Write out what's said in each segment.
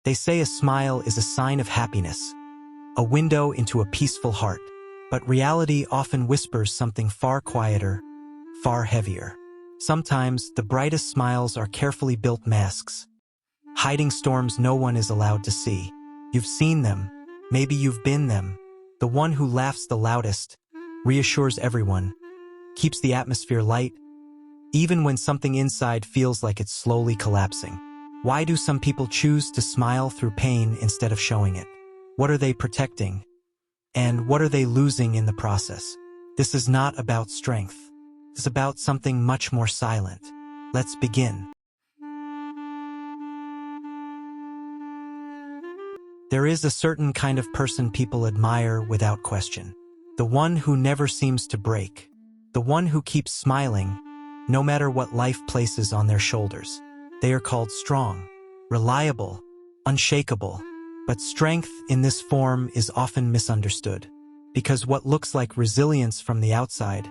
They say a smile is a sign of happiness, a window into a peaceful heart. But reality often whispers something far quieter, far heavier. Sometimes the brightest smiles are carefully built masks, hiding storms no one is allowed to see. You've seen them, maybe you've been them. The one who laughs the loudest, reassures everyone, keeps the atmosphere light, even when something inside feels like it's slowly collapsing. Why do some people choose to smile through pain instead of showing it? What are they protecting? And what are they losing in the process? This is not about strength. It's about something much more silent. Let's begin. There is a certain kind of person people admire without question. The one who never seems to break. The one who keeps smiling, no matter what life places on their shoulders. They are called strong, reliable, unshakable. But strength in this form is often misunderstood, because what looks like resilience from the outside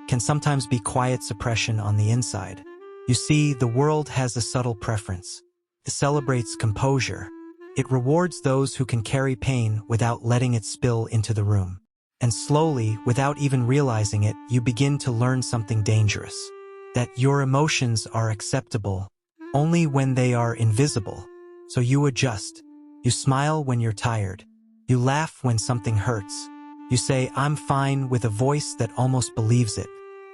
can sometimes be quiet suppression on the inside. You see, the world has a subtle preference. It celebrates composure. It rewards those who can carry pain without letting it spill into the room. And slowly, without even realizing it, you begin to learn something dangerous. That your emotions are acceptable only when they are invisible. So you adjust. You smile when you're tired. You laugh when something hurts. You say, "I'm fine," with a voice that almost believes it.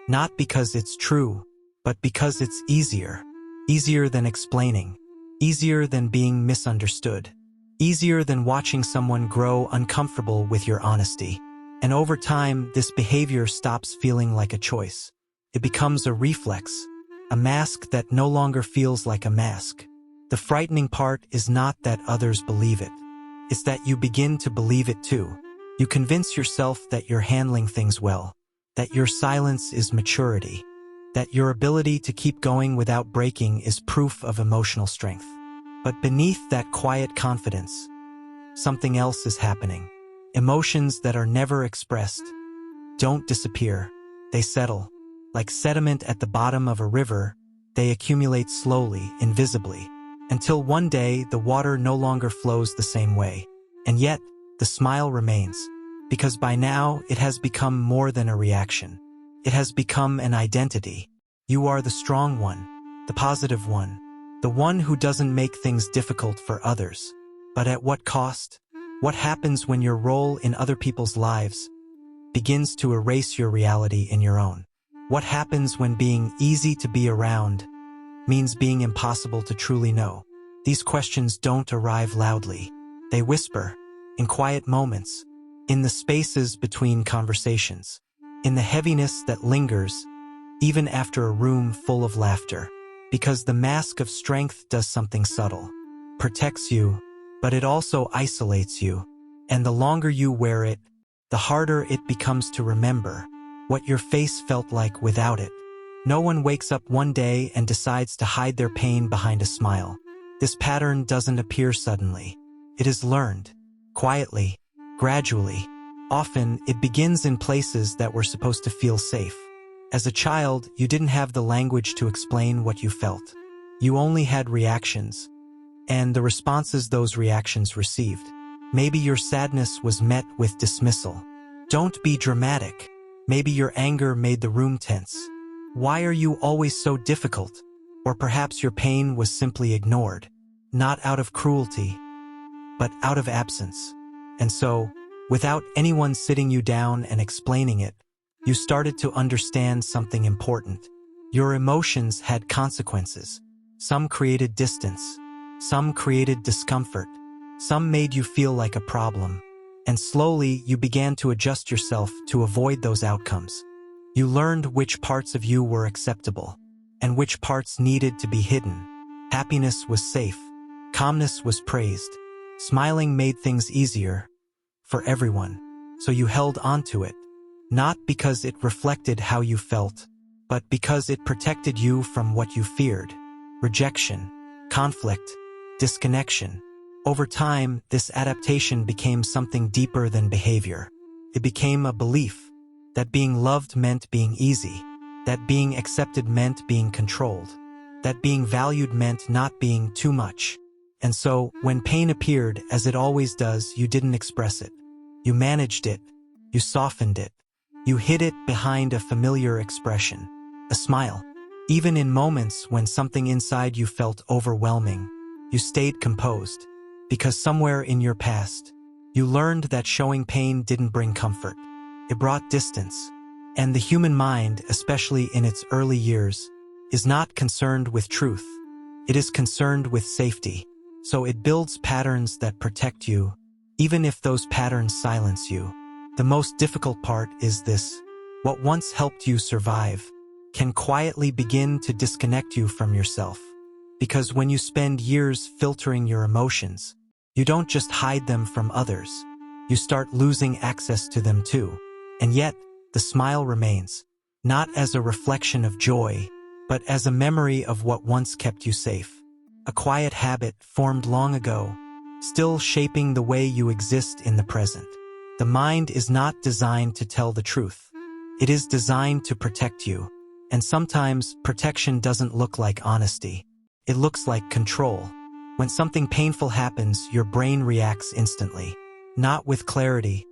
Not because it's true, but because it's easier. Easier than explaining. Easier than being misunderstood. Easier than watching someone grow uncomfortable with your honesty. And over time, this behavior stops feeling like a choice. It becomes a reflex, a mask that no longer feels like a mask. The frightening part is not that others believe it. It's that you begin to believe it too. You convince yourself that you're handling things well, that your silence is maturity, that your ability to keep going without breaking is proof of emotional strength. But beneath that quiet confidence, something else is happening. Emotions that are never expressed don't disappear. They settle. Like sediment at the bottom of a river, they accumulate slowly, invisibly, until one day the water no longer flows the same way. And yet, the smile remains, because by now it has become more than a reaction. It has become an identity. You are the strong one, the positive one, the one who doesn't make things difficult for others. But at what cost? What happens when your role in other people's lives begins to erase your reality in your own? What happens when being easy to be around means being impossible to truly know? These questions don't arrive loudly. They whisper, in quiet moments, in the spaces between conversations, in the heaviness that lingers, even after a room full of laughter. Because the mask of strength does something subtle, protects you, but it also isolates you. And the longer you wear it, the harder it becomes to remember what your face felt like without it. No one wakes up one day and decides to hide their pain behind a smile. This pattern doesn't appear suddenly. It is learned, quietly, gradually. Often, it begins in places that were supposed to feel safe. As a child, you didn't have the language to explain what you felt. You only had reactions, and the responses those reactions received. Maybe your sadness was met with dismissal. Don't be dramatic. Maybe your anger made the room tense. Why are you always so difficult? Or perhaps your pain was simply ignored, not out of cruelty, but out of absence. And so, without anyone sitting you down and explaining it, you started to understand something important. Your emotions had consequences. Some created distance. Some created discomfort. Some made you feel like a problem. And slowly, you began to adjust yourself to avoid those outcomes. You learned which parts of you were acceptable, and which parts needed to be hidden. Happiness was safe. Calmness was praised. Smiling made things easier for everyone. So you held on to it, not because it reflected how you felt, but because it protected you from what you feared: rejection, conflict, disconnection. Over time, this adaptation became something deeper than behavior. It became a belief that being loved meant being easy, that being accepted meant being controlled, that being valued meant not being too much. And so, when pain appeared, as it always does, you didn't express it. You managed it. You softened it. You hid it behind a familiar expression, a smile. Even in moments when something inside you felt overwhelming, you stayed composed. Because somewhere in your past, you learned that showing pain didn't bring comfort. It brought distance. And the human mind, especially in its early years, is not concerned with truth. It is concerned with safety. So it builds patterns that protect you, even if those patterns silence you. The most difficult part is this: what once helped you survive can quietly begin to disconnect you from yourself. Because when you spend years filtering your emotions, you don't just hide them from others. You start losing access to them too. And yet, the smile remains, not as a reflection of joy, but as a memory of what once kept you safe. A quiet habit formed long ago, still shaping the way you exist in the present. The mind is not designed to tell the truth. It is designed to protect you. And sometimes, protection doesn't look like honesty. It looks like control. When something painful happens, your brain reacts instantly. Not with clarity,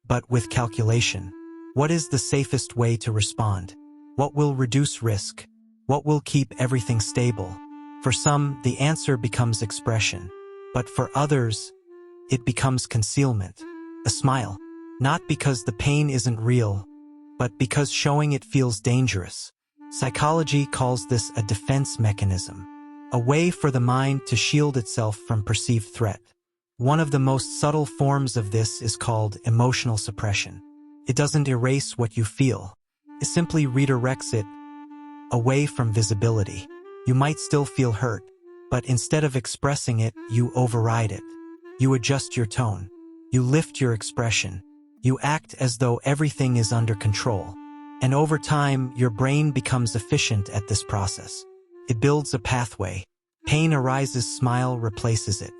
but with calculation. What is the safest way to respond? What will reduce risk? What will keep everything stable? For some, the answer becomes expression. But for others, it becomes concealment. A smile. Not because the pain isn't real, but because showing it feels dangerous. Psychology calls this a defense mechanism, a way for the mind to shield itself from perceived threat. One of the most subtle forms of this is called emotional suppression. It doesn't erase what you feel. It simply redirects it away from visibility. You might still feel hurt, but instead of expressing it, you override it. You adjust your tone. You lift your expression. You act as though everything is under control. And over time, your brain becomes efficient at this process. It builds a pathway. Pain arises, smile replaces it.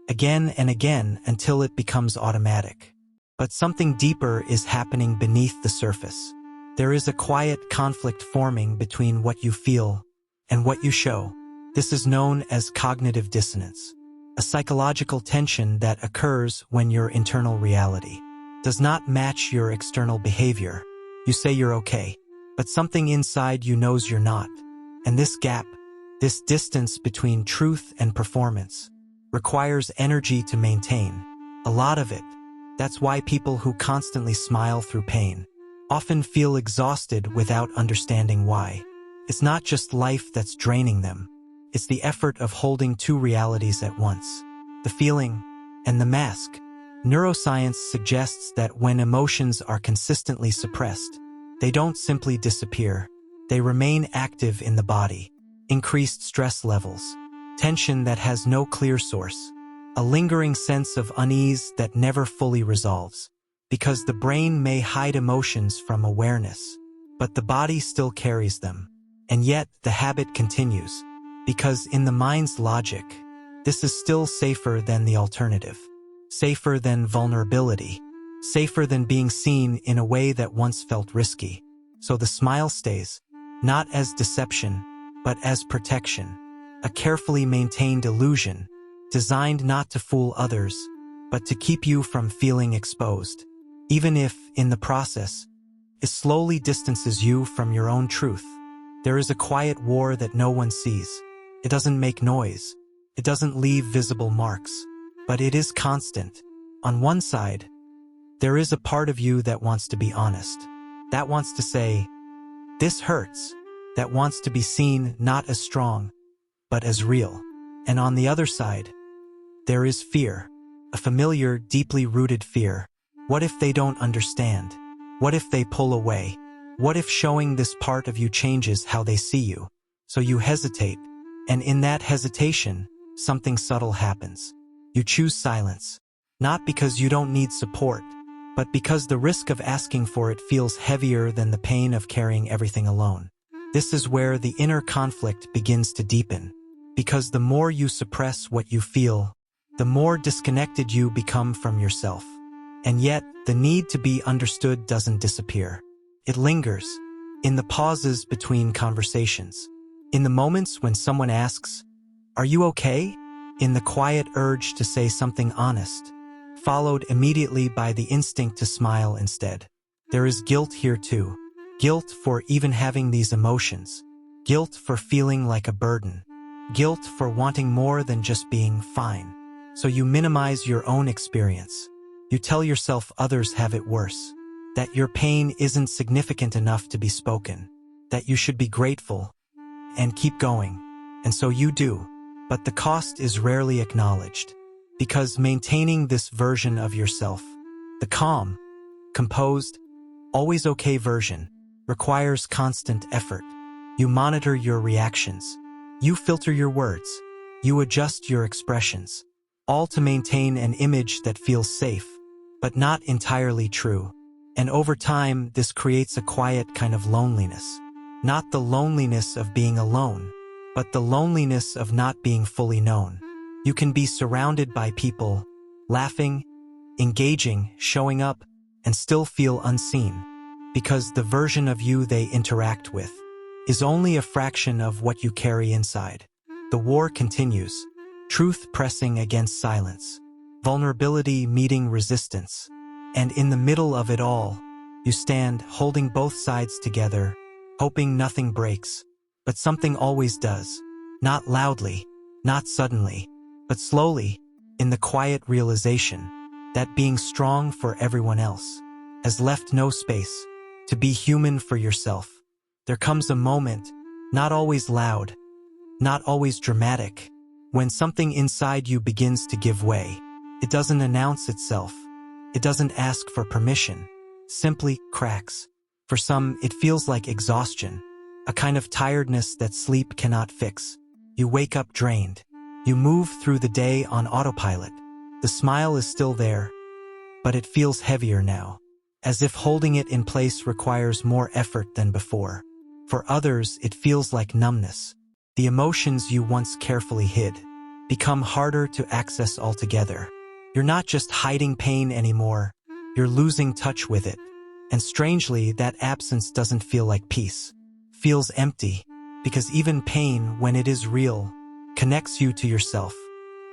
Again and again until it becomes automatic. But something deeper is happening beneath the surface. There is a quiet conflict forming between what you feel and what you show. This is known as cognitive dissonance, a psychological tension that occurs when your internal reality does not match your external behavior. You say you're okay, but something inside you knows you're not. And this gap, this distance between truth and performance, requires energy to maintain. A lot of it. That's why people who constantly smile through pain often feel exhausted without understanding why. It's not just life that's draining them. It's the effort of holding two realities at once, the feeling and the mask. Neuroscience suggests that when emotions are consistently suppressed, they don't simply disappear. They remain active in the body. Increased stress levels, tension that has no clear source, a lingering sense of unease that never fully resolves. Because the brain may hide emotions from awareness, but the body still carries them. And yet, the habit continues. Because in the mind's logic, this is still safer than the alternative. Safer than vulnerability. Safer than being seen in a way that once felt risky. So the smile stays, not as deception, but as protection. A carefully maintained illusion, designed not to fool others, but to keep you from feeling exposed. Even if, in the process, it slowly distances you from your own truth. There is a quiet war that no one sees. It doesn't make noise. It doesn't leave visible marks. But it is constant. On one side, there is a part of you that wants to be honest. That wants to say, this hurts. That wants to be seen not as strong, but as real. And on the other side, there is fear. A familiar, deeply rooted fear. What if they don't understand? What if they pull away? What if showing this part of you changes how they see you? So you hesitate, and in that hesitation, something subtle happens. You choose silence, not because you don't need support, but because the risk of asking for it feels heavier than the pain of carrying everything alone. This is where the inner conflict begins to deepen, because the more you suppress what you feel, the more disconnected you become from yourself. And yet, the need to be understood doesn't disappear. It lingers, in the pauses between conversations. In the moments when someone asks, "Are you okay?" in the quiet urge to say something honest, followed immediately by the instinct to smile instead. There is guilt here too. Guilt for even having these emotions. Guilt for feeling like a burden. Guilt for wanting more than just being fine. So you minimize your own experience. You tell yourself others have it worse. That your pain isn't significant enough to be spoken. That you should be grateful and keep going. And so you do. But the cost is rarely acknowledged. Because maintaining this version of yourself, the calm, composed, always okay version, requires constant effort. You monitor your reactions. You filter your words. You adjust your expressions. All to maintain an image that feels safe, but not entirely true. And over time, this creates a quiet kind of loneliness. Not the loneliness of being alone, but the loneliness of not being fully known. You can be surrounded by people, laughing, engaging, showing up, and still feel unseen, because the version of you they interact with is only a fraction of what you carry inside. The war continues, truth pressing against silence, vulnerability meeting resistance, and in the middle of it all, you stand holding both sides together, hoping nothing breaks, but something always does. Not loudly, not suddenly, but slowly, in the quiet realization that being strong for everyone else has left no space to be human for yourself. There comes a moment, not always loud, not always dramatic, when something inside you begins to give way. It doesn't announce itself. It doesn't ask for permission. Simply cracks. For some, it feels like exhaustion, a kind of tiredness that sleep cannot fix. You wake up drained. You move through the day on autopilot. The smile is still there, but it feels heavier now, as if holding it in place requires more effort than before. For others, it feels like numbness. The emotions you once carefully hid become harder to access altogether. You're not just hiding pain anymore, you're losing touch with it. And strangely, that absence doesn't feel like peace. Feels empty, because even pain, when it is real, connects you to yourself.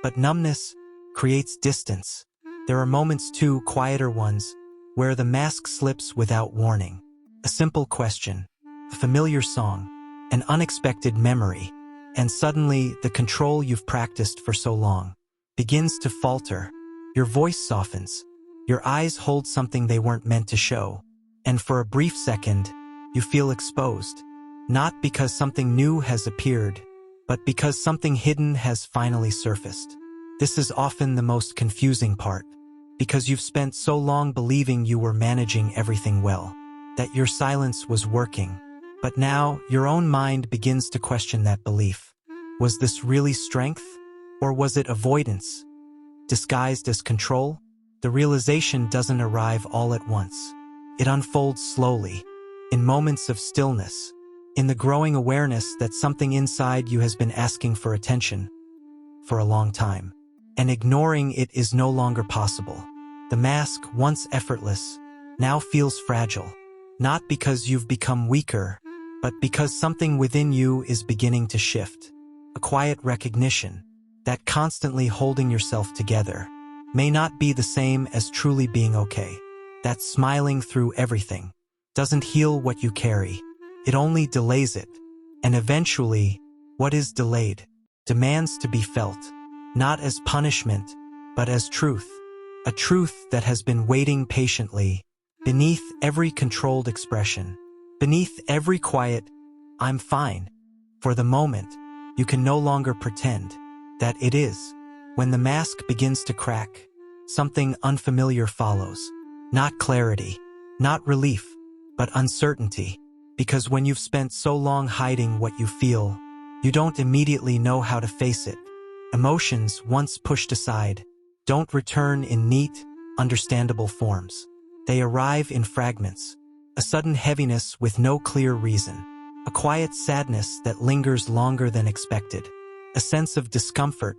But numbness creates distance. There are moments too, quieter ones, where the mask slips without warning. A simple question, a familiar song, an unexpected memory, and suddenly the control you've practiced for so long begins to falter. Your voice softens. Your eyes hold something they weren't meant to show. And for a brief second, you feel exposed. Not because something new has appeared, but because something hidden has finally surfaced. This is often the most confusing part, because you've spent so long believing you were managing everything well, that your silence was working. But now, your own mind begins to question that belief. Was this really strength? Or was it avoidance, disguised as control? The realization doesn't arrive all at once. It unfolds slowly, in moments of stillness, in the growing awareness that something inside you has been asking for attention for a long time, and ignoring it is no longer possible. The mask, once effortless, now feels fragile, not because you've become weaker, but because something within you is beginning to shift. A quiet recognition that constantly holding yourself together may not be the same as truly being okay. That smiling through everything doesn't heal what you carry. It only delays it. And eventually, what is delayed demands to be felt, not as punishment, but as truth. A truth that has been waiting patiently beneath every controlled expression, beneath every quiet, "I'm fine." For the moment, you can no longer pretend that it is. When the mask begins to crack, something unfamiliar follows. Not clarity, not relief, but uncertainty. Because when you've spent so long hiding what you feel, you don't immediately know how to face it. Emotions, once pushed aside, don't return in neat, understandable forms. They arrive in fragments. A sudden heaviness with no clear reason. A quiet sadness that lingers longer than expected. A sense of discomfort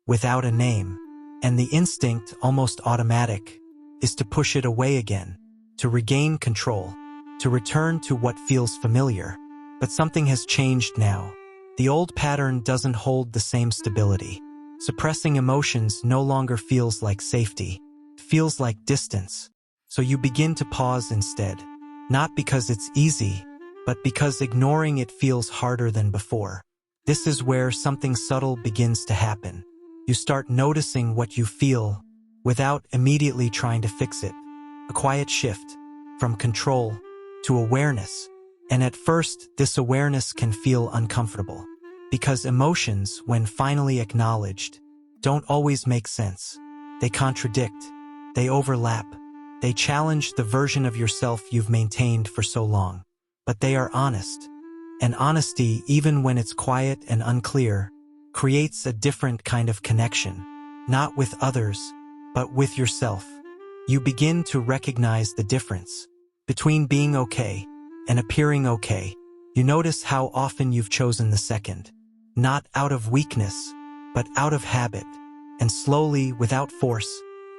without a name. And the instinct, almost automatic, is to push it away again, to regain control, to return to what feels familiar. But something has changed now. The old pattern doesn't hold the same stability. Suppressing emotions no longer feels like safety. It feels like distance. So you begin to pause instead. Not because it's easy, but because ignoring it feels harder than before. This is where something subtle begins to happen. You start noticing what you feel without immediately trying to fix it. A quiet shift from control to awareness. And at first, this awareness can feel uncomfortable. Because emotions, when finally acknowledged, don't always make sense. They contradict. They overlap. They challenge the version of yourself you've maintained for so long. But they are honest. And honesty, even when it's quiet and unclear, creates a different kind of connection. Not with others, but with yourself. You begin to recognize the difference between being okay and appearing okay. You notice how often you've chosen the second. Not out of weakness, but out of habit. And slowly, without force,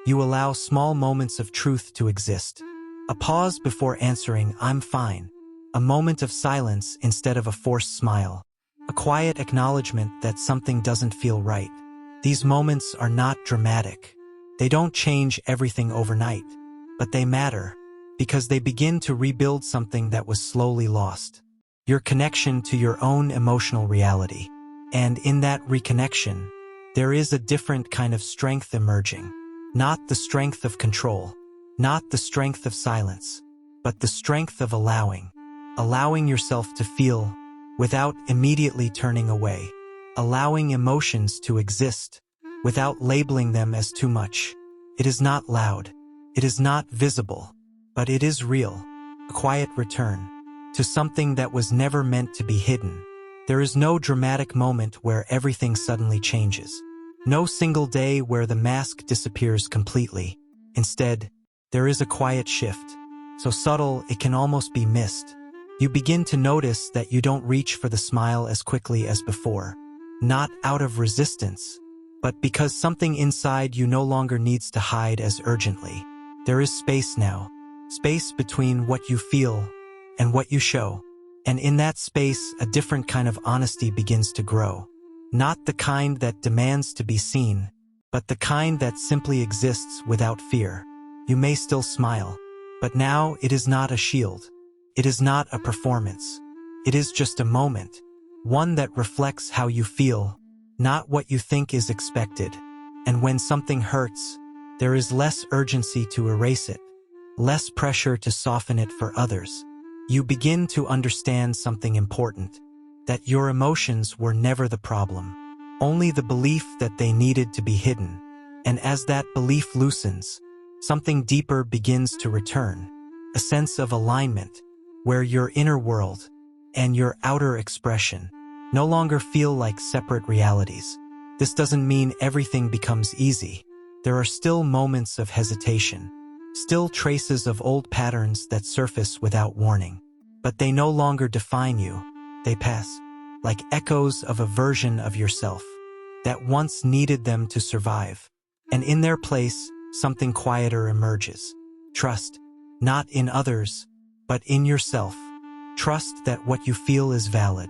you allow small moments of truth to exist. A pause before answering, "I'm fine." A moment of silence instead of a forced smile. A quiet acknowledgement that something doesn't feel right. These moments are not dramatic. They don't change everything overnight, but they matter because they begin to rebuild something that was slowly lost. Your connection to your own emotional reality. And in that reconnection, there is a different kind of strength emerging. Not the strength of control, not the strength of silence, but the strength of allowing. Allowing yourself to feel without immediately turning away. Allowing emotions to exist without labeling them as too much. It is not loud. It is not visible, but it is real. A quiet return to something that was never meant to be hidden. There is no dramatic moment where everything suddenly changes. No single day where the mask disappears completely. Instead, there is a quiet shift. So subtle it can almost be missed. You begin to notice that you don't reach for the smile as quickly as before. Not out of resistance, but because something inside you no longer needs to hide as urgently. There is space now. Space between what you feel and what you show. And in that space, a different kind of honesty begins to grow. Not the kind that demands to be seen, but the kind that simply exists without fear. You may still smile, but now it is not a shield. It is not a performance. It is just a moment. One that reflects how you feel, not what you think is expected. And when something hurts, there is less urgency to erase it, less pressure to soften it for others. You begin to understand something important, that your emotions were never the problem, only the belief that they needed to be hidden. And as that belief loosens, something deeper begins to return, a sense of alignment, where your inner world and your outer expression no longer feel like separate realities. This doesn't mean everything becomes easy. There are still moments of hesitation, still traces of old patterns that surface without warning. But they no longer define you. They pass, like echoes of a version of yourself that once needed them to survive. And in their place, something quieter emerges. Trust, not in others, but in yourself. Trust that what you feel is valid,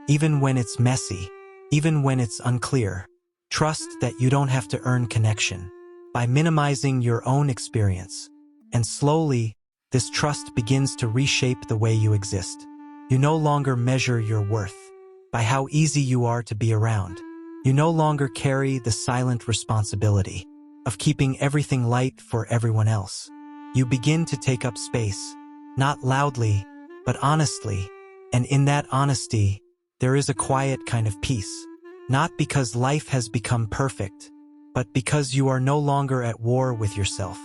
even when it's messy, even when it's unclear. Trust that you don't have to earn connection by minimizing your own experience. And slowly, this trust begins to reshape the way you exist. You no longer measure your worth by how easy you are to be around. You no longer carry the silent responsibility of keeping everything light for everyone else. You begin to take up space, not loudly, but honestly. And in that honesty, there is a quiet kind of peace. Not because life has become perfect, but because you are no longer at war with yourself.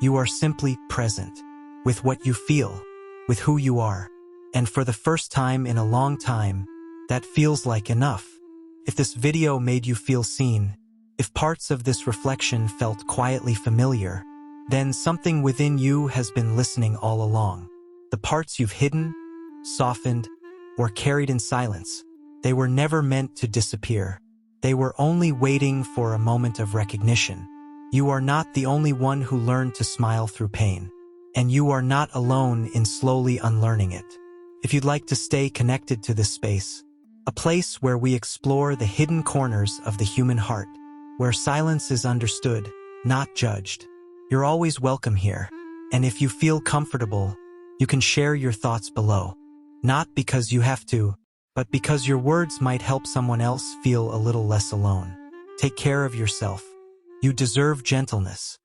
You are simply present with what you feel, with who you are. And for the first time in a long time, that feels like enough. If this video made you feel seen, if parts of this reflection felt quietly familiar, then something within you has been listening all along. The parts you've hidden, softened, or carried in silence, they were never meant to disappear. They were only waiting for a moment of recognition. You are not the only one who learned to smile through pain, and you are not alone in slowly unlearning it. If you'd like to stay connected to this space, a place where we explore the hidden corners of the human heart, where silence is understood, not judged. You're always welcome here, and if you feel comfortable, you can share your thoughts below. Not because you have to, but because your words might help someone else feel a little less alone. Take care of yourself. You deserve gentleness.